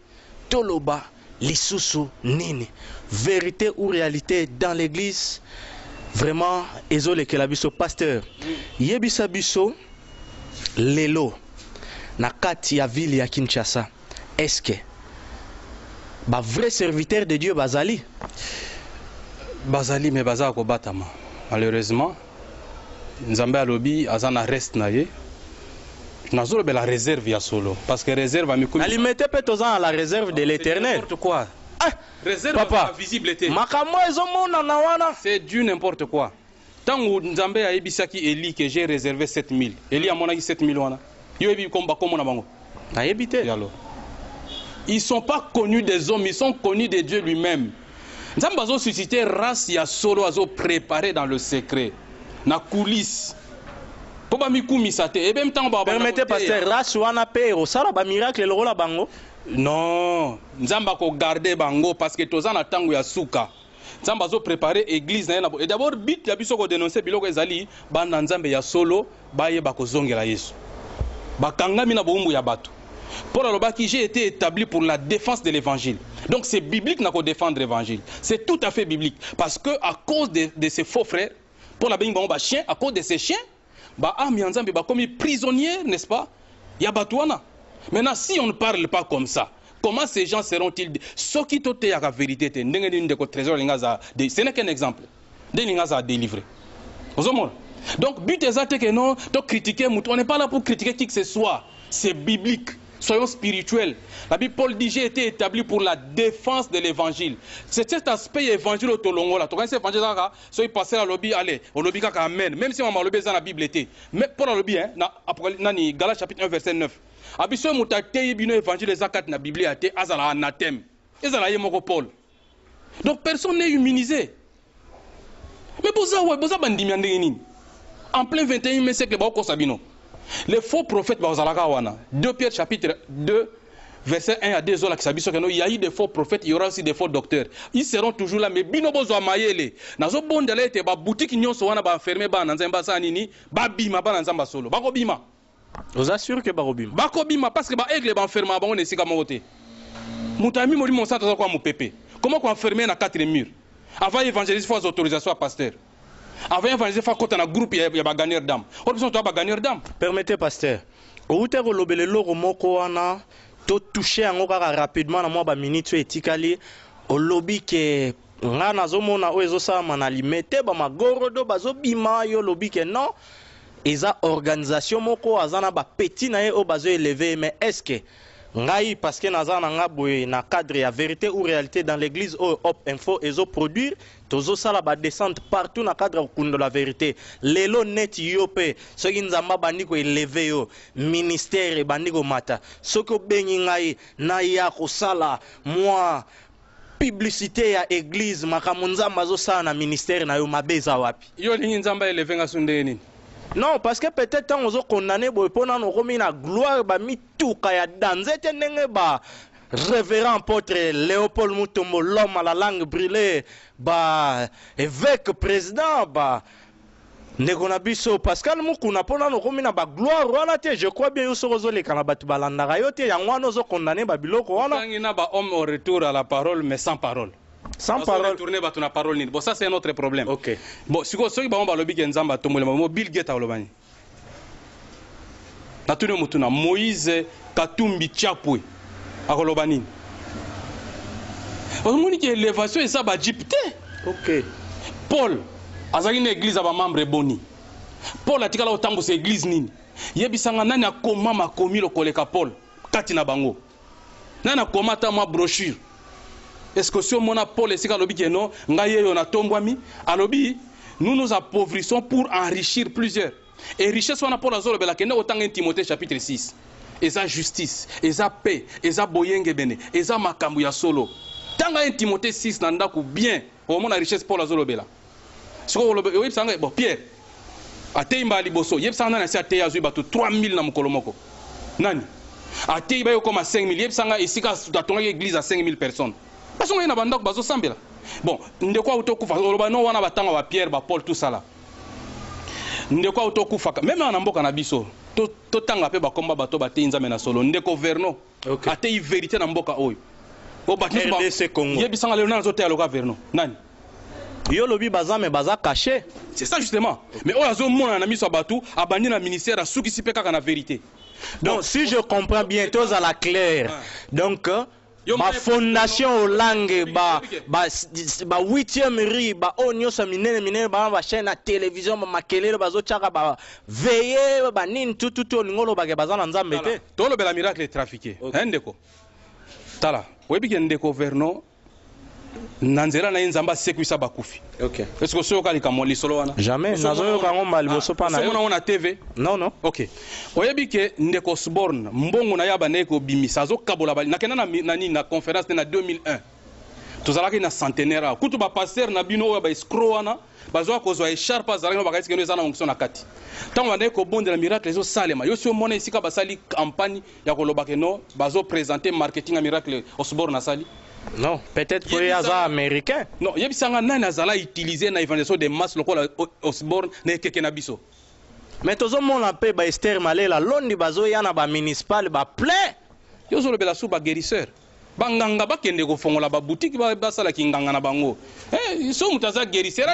toloba lisusu nini vérité ou réalité dans l'église vraiment ezolekela biso pasteur yebisa biso lelo na kati ya ville ya Kinshasa est-ce que ba vrai serviteur de Dieu bazali mais baza ko batama malheureusement Nzambe alobi azana reste na ye nazolo be la réserve ya solo parce que réserve a mikumi alimete pe tozana la réserve de l'éternel n'importe quoi réserve papa visibilité makambo ezomona na wana c'est du n'importe quoi tango Nzambe a ebisaki Eli que j'ai réservé 7000 Eli a monaki 7000 wana yo ebi komba komona bango na ebité alors ils sont pas connus des hommes ils sont connus de Dieu lui-même. Nzambe azo susciter race ya solo azo préparer dans le secret na coulisse po ba mikumisa te ebe mtango ba permettez pasteur race wana pe osala ba miracle lokola bango non Nzambe ko garder bango parce que toza na tango ya suka Nzambe azo préparer église na et d'abord bit ya biso ko dénoncer biloko ezali bana Nzambe ya solo baye bakozongela Yesu bakangami na bombu ya bato. Paul alobaki j'ai été établi pour la défense de l'évangile. Donc c'est biblique na ko défendre l'évangile. C'est tout à fait biblique parce que à cause de ces faux frères, Paul a bengi bango ba chien, à cause de ces chiens, ba ami Nzambe ba komi prisonniers, n'est-ce pas? Ya batwana. Maintenant si on ne parle pas comme ça, comment ces gens seront-ils ceux qui tote ya la vérité te ndenge ni ndeko trésor lingaza de ce n'est qu'un exemple. De lingaza délivrer. Ozomona. Donc but exact que non, donc critiquer on n'est pas là pour critiquer qui que ce soit, c'est biblique. Soyons spirituels. La Bible, Paul dit, j'ai été établi pour la défense de l'évangile. C'est cet aspect évangile au Tolongo là. Tu vois, cet évangile là, soit il passait à lobby, allez, au lobby kaka amen. Même si on m'a lobby dans la Bible était. Mais Paul a lobby, hein, dans Galates chapitre 1 verset 9. Abisso mutate bino évangile les zakat na Bible ate azala anathème. Ezala yemoko Paul. Donc personne n'est immunisé. Mais boza bandimi andenge nini. En plein 21e siècle ba ko sabino. Les faux prophètes, 2 Pierre chapitre 2, verset 1 à 2, il y a eu des faux prophètes, il y aura aussi des faux docteurs. Ils seront toujours là, mais binobo zo mayele. Nazo bondele te ba boutique nyonso wana ba fermer ba nzamba sanini, ba bima ba nzamba solo. Ba ko bima. Vous assure que ba ko bima. Ba ko bima parce que ba aigle ba enfermer ba on esika moté. Mutami moli mon centre kwa mo pépé. Comment qu'on enfermer na 4 murs? Avant évangéliser faut autorisation à pasteur. Avant évangéliser faut côté na groupe ya ba gagner d'âme. Option to ba gagner d'âme. Permettez pasteur. Outé ko lobele loko moko wana to toucher yango kaka rapidement na mwa ba minute etikali o lobi ke nga nazomona o ezosala na limete ba magorodo bazobima yo lobi ke non eza organisation moko azana ba petit na ye o bazo élever mais est-ce que ngai parce que nazana nga boye na cadre ya vérité ou réalité dans l'église o Hop Info ezo produire tozo sala ba descente partout na cadre de la vérité lelo net yope soki nzamba bandi ko élever yo ministère bandi ko mata soko bengi ngai na ya ko sala moi publicité ya église makambo nzamba zo sala na ministère na yo mabeza wapi yo lingi nzamba élever nga sunde nini. Non, parce que peut-être quand on a condamné pour la gloire, ba mituka ya danzete nenge ba révérend apôtre Léopold Mutombo, l'homme à la langue brûlée, ba évêque président, ba Negonabiso Pascal Mukuna pona no komina ba gloire wana te je crois bien yoso rozo le kana batu balanda yo te yango no zo condamné ba biloko wana. Tangina ba homme au retour à la parole mais sans parole. Sans parole. Tourner ba tuna parole ni. Bon ça c'est un autre problème. OK. Bon siko soki ba on lobi ke nzamba tomole mo Bill Gates olobani. Na tuni mutuna Moïse Katumbi Chapwe akolobani. parce que que élévation et ça ba jipté. OK. Paul azali une église aba membre boni. Paul atikala otambo se église nini. Yebisanga nani akoma makomi lokoleka Paul kati na bango. Nani akoma ta ma brochure. Est-ce que si on a Paul et Sika lobi non, ngaye yo na tombwami, alobi nous nous appauvrissons pour enrichir plusieurs. Et richesse on a Paul azolo bela kende otanga Timothée chapitre 6. Eza justice, eza paix, eza boyenge bene, eza makambu ya solo. Tanga Timothée 6 nanda ku bien, au moins la richesse Paul azolo bela. Siko lobi oui sanga bon Pierre. Ateimba liboso, yebsanga na si atei azui batu 3000 na mukolomoko. Nani? Atei ba yo comme 5000, yebsanga isika datonga église à 5000 personnes. Parce qu'on a bandok bazo sambela. Bon, ndeko autokufa oloba no wana batanga ba Pierre ba Paul tout ça là. Ndeko autokufa même en mboka na biso. To tanga pe ba komba bato ba te nzambe na solo. Ndeko Verno. Okay. Ate vérité na mboka oyo. O ba RDC Congo. Yebisanga le nazo te aloka Verno. Nani? Yo lobi baza mais baza caché. C'est ça justement. Mais oyo azo mona na miso batu abandi na ministère a suki sipe kaka na vérité. Donc si je comprends bien tous à la claire. Donc ba fondation Olange ba 8e riz ba onyo sa minene ba chaîne à télévision ba makelele bazo chaka ba veiller ba nin tout ngolo ba ke bazana nzambe te to lo bela miracle trafiqué ndeko tala webi ke ndeko Verno nanzela na nzamba sekwisa bakufi. OK. Est-ce que so kali kamo lisolo wana? Jamais nazo ka ngomba liboso pa na yo. On a TV? Non. OK. Oyebi ke ndeko Sborn mbongo na yaba neko bimisa azo kabola bali nakena na conférence na 2001. Tozalaki na centenaire kutu ba pasteur na bino ba escrow wana bazo kozwa écharpe azalaki ba kaisi keno ezana onction na kati. Tango ba neko bonde la miracle ezo salema. Yo si omona isika basali campagne ya koloba keno bazo présenter marketing à miracle Osborn na sali. Non, peut-être que Yaza américain. Non, yebisanga nani azala utiliser na évangélisation de masse lokola Osborn na keke na biso. Mais tozo mona pe ba Esther Malela londi bazo yana ba municipal ba plein. Yo zo lobela su ba guérisseur. Banganga bakende ko fongola ba boutique ba sala kinganga na bango. So mutaza guérisseur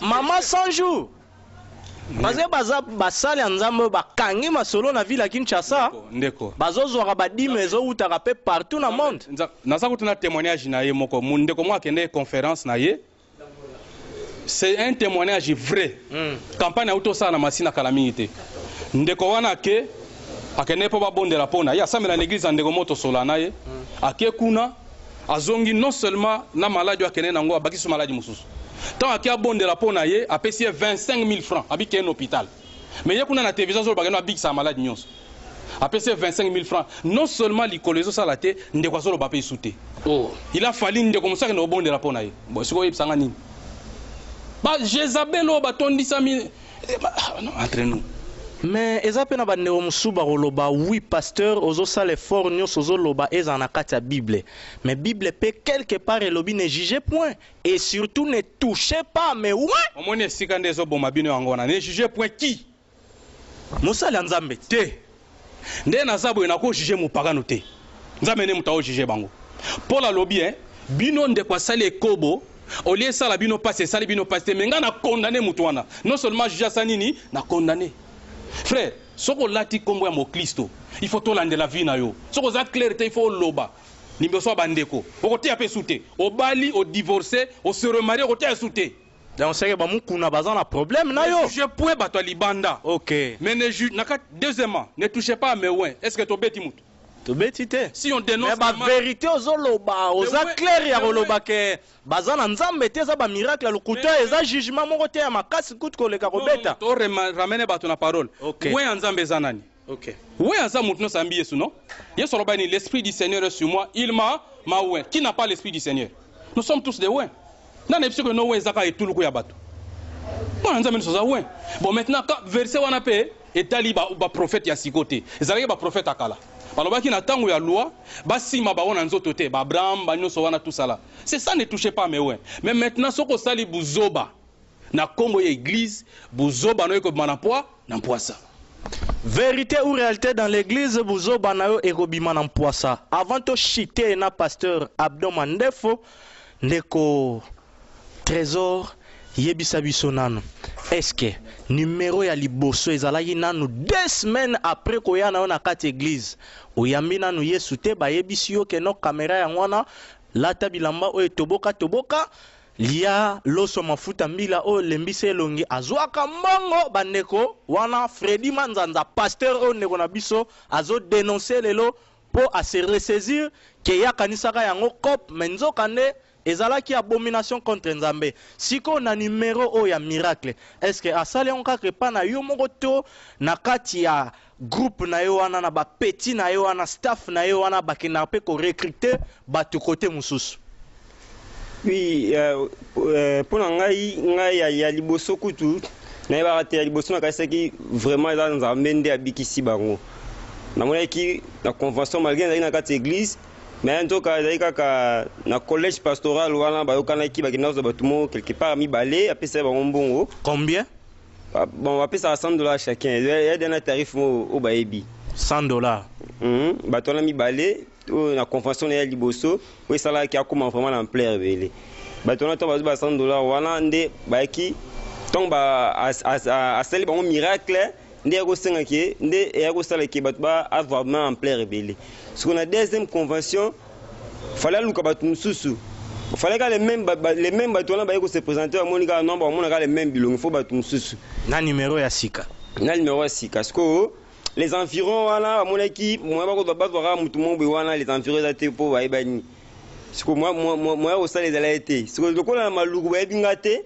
Maman 100 jours. Parce que baza basali nzambe bakangi masolo na ville ya Kinshasa. Ndeko. Bazozwa ba dime ezo utaka pe partout na monde. Naza kutuna témoignage na ye moko ndeko moi kende conférence na ye. C'est un témoignage vrai. Campagne auto ça na masina calamité. Ndeko wana ke akene po ba bondela pona. Ya samela l'église ndeko moto solana ye. Ake kuna azongi non seulement na maladie akene nango abaki so maladie mususu. Tant à qui a bon de la pona ye a payé 25 000 francs à un hôpital. Mais il y a une télévision sur le big sa malade nyons. A payé 25 000 francs. Non seulement les collègues sur la tête, ne quoi sur le papier souté. Oh, il a fallu de comme ça que nous bon de la pona ye. Bon, c'est quoi il s'en gagne. Bah, Jézabel au bâton 10 000. Non, entre nous. Mais eza na bande omusuba koloba oui pasteur ozo sale fort nyos ozo loba eza na kati ya Bible. Mais Bible peut quelque part elobi ne jugez point et surtout ne touchez pas mais ouais. Omoni sikande zo boma bino ngona ne jugez point qui? Musala nzambe te. Nde na zabo ina ko juger mupagano te. Nzambe ne mutao juger bango. Paul alobi bino nde kwa sale kobo au lieu ça la bino passe sale bino passe mais nga na condamner mutwana. Non seulement juger sanini na condamner. Frère, ce qu'on l'a dit comme moi, Christo, il faut tout l'endre la vie na yo. Ce qu'on a clairité, il faut loba. Nimbe so bandeko. Au côté a pe souté. Au bali, au divorcé, au se remarier, au côté a souté. Donc c'est que ba mukuna bazana problème na yo. Je point bato libanda. OK. Mais ne naka deuxièmement, ne touchez pas à mes ouin. Est-ce que to beti mutu? To beti te. Si on dénonce mais ba vérité ozo loba, oza clair ya loba ke bazana nzambe te za ba miracle lokuta eza jugement moko te ya makasi kutu koleka kobeta. To ramene bato na parole. Ouais nzambe zanani. OK. Ouais nza mutu no sambi Yesu non? Yesu loba ni l'esprit du Seigneur est sur moi, il m'a ouin. Qui n'a pas l'esprit du Seigneur? Nous sommes tous des ouin. Dans les que no ouin zaka etuluku ya bato. Bon nzambe so za ouin. Bon maintenant verset wana pe etali ba prophète ya sikote. Ezalaki ba prophète akala. Balobaki na tango ya loi, basima baona nzoto te, ba Abraham, ba nyoso wana tout ça là. C'est ça ne touchez pas mais ouais. Mais maintenant soko sali buzoba na kombo ya église, buzoba no eko manapoi, na mpoisa. Vérité ou réalité dans l'église buzoba na yo ekobima na mpoisa. Avant to chiter na pasteur Abdon Mandefo ndeko trésor yebisa biso nanu. Est-ce que numéro ya liboso ezalaki nanu 2 semaines après koya na kati église oyambi nanu Yesu te bayebisi yo ke no caméra ya ngwana lata bilamba oyo toboka toboka lia loso mafuta mbila oyo lembise elongi azwaka mbongo bandeko wana Fredy Manzanza pasteur oyo ndeko na biso azo dénoncer lelo po a se ressaisir ke ya kanisaka yango cop menzoka nde ezalaki abomination contre Nzambe. Siko na numéro oyo ya miracle est-ce que asali yango kaka epa na yo moko to na kati ya groupe na yo wana na ba petit na yo wana staff na yo wana bakenda pe ko recruter bato côté mususu? Oui, pour ngai ya liboso kutu na ba te ya liboso na kasaki vraiment dans Nzambe nde abikisi bango. Na mona ki na convention malgré na kati église mais en tout cas kaka na collège pastoral wana ba yokana ki bakenda za batumo quelque part mi balé apesa ba mbongo. Combien? Bon, on va payer $100 chacun. Il y a un tarif au baébi. $100. Bateau na mi balé, la convention est liboso, oui ça là qui a comment vraiment l'ampleur belé. Bateau na to ba $100 wana ndé ba ki ton ba a celle bon miracle ndé ko senga ki ndé e ko sala ki bato ba avoir vraiment ampleur belé. Sur la deuxième convention, fallait luka bato mususu. Il fallait que les mêmes bateaux là se présenter à Monica nombre on les mêmes bilons, il faut bateau mususu. Na numéro ya sika. Na numéro ya sika. Parce que les environs wana mon équipe moi ba ko ba voir mutu mo be wana les environs za te po ba ibani. Parce que moi au les ala été. Parce que lokola maluku ba bingate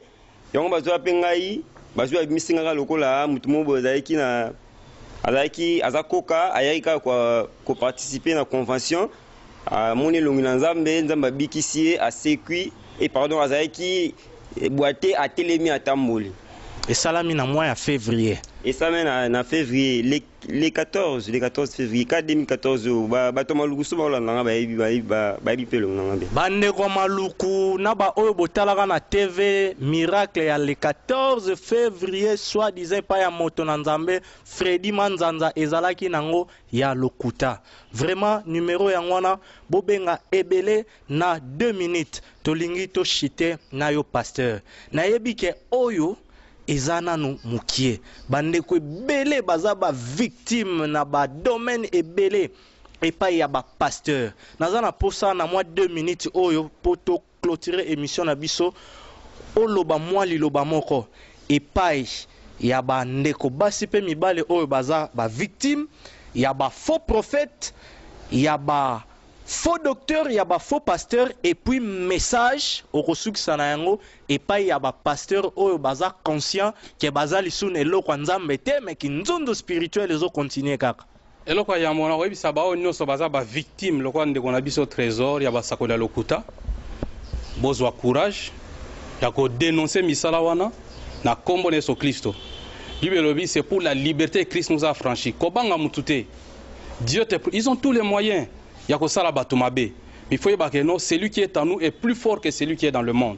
yango bazo apengai bazo misinga lokola mutu mo bo za ki na azaki azakoka ayika ko participer na convention. Moni longi na Nzambe Nzamba bikisi a sécuit et pardon azaki boité à télémi à tamboli. Et salami na mois ya février. Et ça mène na février les 14 février 2014 ba to maluku so ba langa ba pelo na ngabe. Bande ko maluku na ba oyo botalaka na TV miracle ya le 14 février soit disant pas ya moto na Nzambe Fredy Manzanza ezalaki nango ya lokuta. Vraiment numéro ya ngwana bobenga ebele na 2 minutes tolingi to chite na yo pasteur. Na yebike oyo ezana no mukie bande ko ebele baza ba victime na ba domaine ebele epai ya ba pasteur nazana posa na moi 2 minutes oyo poto clôturer émission na biso oloba moi liloba moko epai ya ba ndeko basi pe mibale oyo baza ba victime ya ba faux prophète ya ba faux docteur, il y a ba faux pasteur et puis message au ressources na yango et pas il y a ba pasteur au baza conscient que baza lisune eloko nzambe te mais ki nzondo spirituel les autres continuer kaka. Eloko ya mona ko bisa ba onyo so baza ba victime loko ndeko na biso trésor ya ba sakola lokuta. Bozwa courage ya ko dénoncer misala wana na kombo na so Kristo. Bible lobi c'est pour la liberté que Christ nous a franchi. Kobanga mutute. Dieu te ils ont tous les moyens. Il y a que ça là-bas, mais il faut que non, celui qui est en nous est plus fort que celui qui est dans le monde.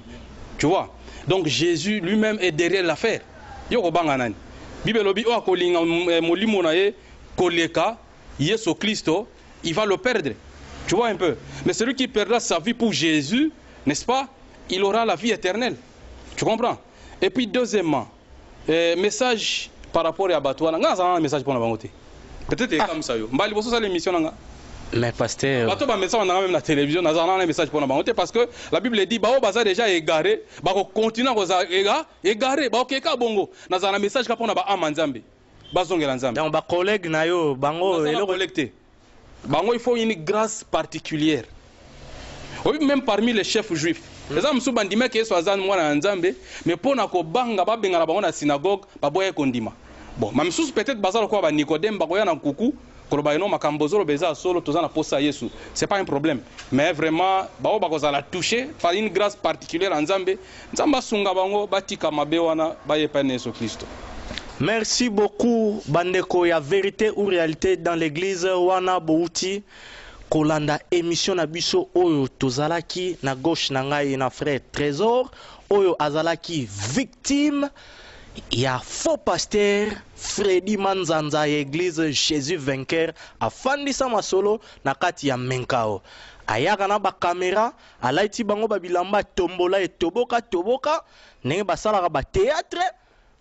Tu vois? Donc Jésus lui-même est derrière l'affaire. Yoko banganani. Bible lobi o akolinga molimo na ye koleka Yesu Christo, il va le perdre. Tu vois un peu? Mais celui qui perdra sa vie pour Jésus, n'est-ce pas? Il aura la vie éternelle. Tu comprends? Et puis deuxièmement, message par rapport à Batouana. Nga un message pour la bangote. Peut-être comme ça yo. Mbali bosso ça l'émission nga. Mais pasteur, bato ba message na même la télévision na un message pour na bangote parce que la Bible dit ba o baza déjà égaré, ba ko continuer ko za égaré, ba ko ka bongo. Na za na message ka pona ba amanzambe. Ba zongela nzambe. Donc ba collègue na yo bango et le collecté. Bango il faut une grâce particulière. Oui, même parmi les chefs juifs. Les hommes sous bandime ke so azan mwana nzambe, mais pona ko banga ba benga na bango na synagogue, ba boye kondima. Bon, même sous peut-être bazalo ko ba Nicodème ba koya na kuku. C'est pas un problème. Mais vraiment, bah la toucher par une grâce particulière en Zambé. Merci beaucoup, Bandeko. Il y a vérité ou réalité dans l'église Wana Bouti. Kolanda émission na biso oyo tozalaki na gauche na ngai na frère Trésor oyo azalaki victime. Il y a faux pasteur Fredy Manzanza église Jésus vainqueur afandisa masolo na kati ya Menkao ayaka na ba caméra alaiti bango ba bilamba tombola etoboka toboka ndenge basalaka ba théâtre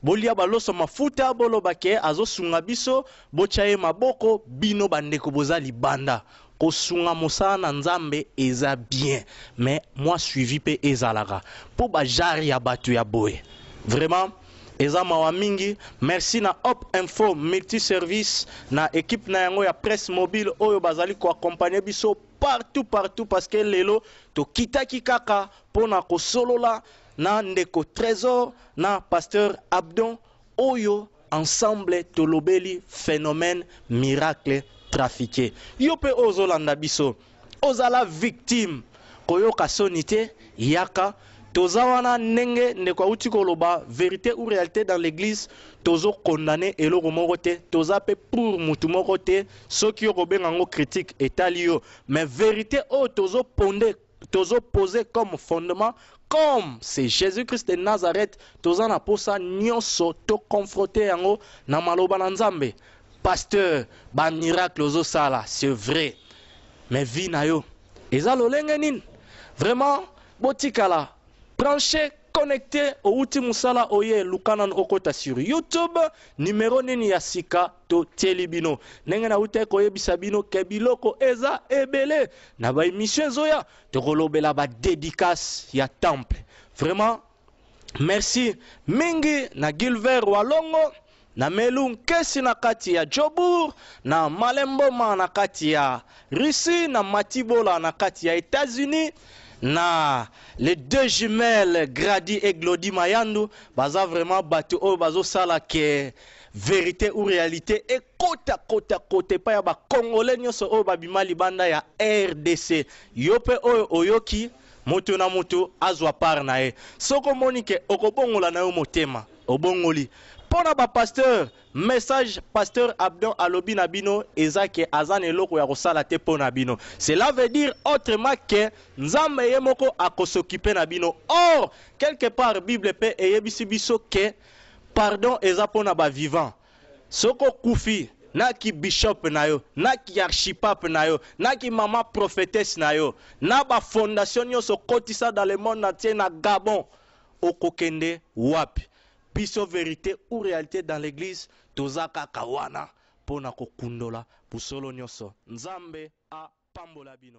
bolia baloso mafuta bolo bake azo sunga biso bochaye maboko bino bandeko bozali banda kosunga mosala na nzambe eza bien mais moi suivi pe ezalaka po ba jari ya batu ya boye vraiment eza mawa mingi. Merci na Hop Info multiservice na équipe na yango ya presse mobile oyo bazali ko accompagner biso partout parce que lelo to kitaki kaka pona ko solola na ndeko Trésor na pasteur Abdon oyo ensemble tolobeli phénomène miracle trafiqué. Yo pe ozolanda biso ozala victime koyoka sonité yaka tozawana nenge ndeko uti koloba vérité ou réalité dans l'église tozo condamné eloko moko te toza pe pour mutu moko te soki yo kobengango critique etali yo mais vérité o tozo poser comme fondement comme c'est Jésus-Christ de Nazareth tozana posa nyonso to confronter yango na maloba na nzambe. Pasteur ba miracle ozo sala c'est vrai mais vie na yo eza lolenge nini vraiment botikala branché, connecté au outil musala oye lukanan okota sur YouTube numéro nini ya sika to telibino nenge na ute koye bisabino ke biloko eza ebele na ba émission zoya to kolobela ba dédicace ya temple. Vraiment merci mingi na Gilbert Walongo na Melun Kesi na kati ya Jobour na Malemboma na kati ya Russie na Matibola na kati ya États-Unis na les deux jumelles Grady et Glody Mayandu baza vraiment batu o bazo sala ke vérité ou réalité et côté pa ya ba congolais nyonso o babima libanda ya RDC yope oyo oyoki moto na moto azwa par na e soko monike okobongola na yo motema obongoli pona ba pasteur message pasteur Abdon alobi na bino ezake azane eloko ya kosala te pona bino. Cela veut dire autrement que nzambe ye moko akosokipe na bino. Or quelque part Bible pe eyebisi biso ke pardon eza pona ba vivant. Soko kufi naki bishop na yo, naki archipape na yo, naki mama prophétesse na yo, na ba fondation nyonso kotisa dans le monde entier na Gabon okokende wapi. Biso vérité ou réalité dans l'église tozaka kawana pona kokundola pusolo nyoso nzambe a pambola bino.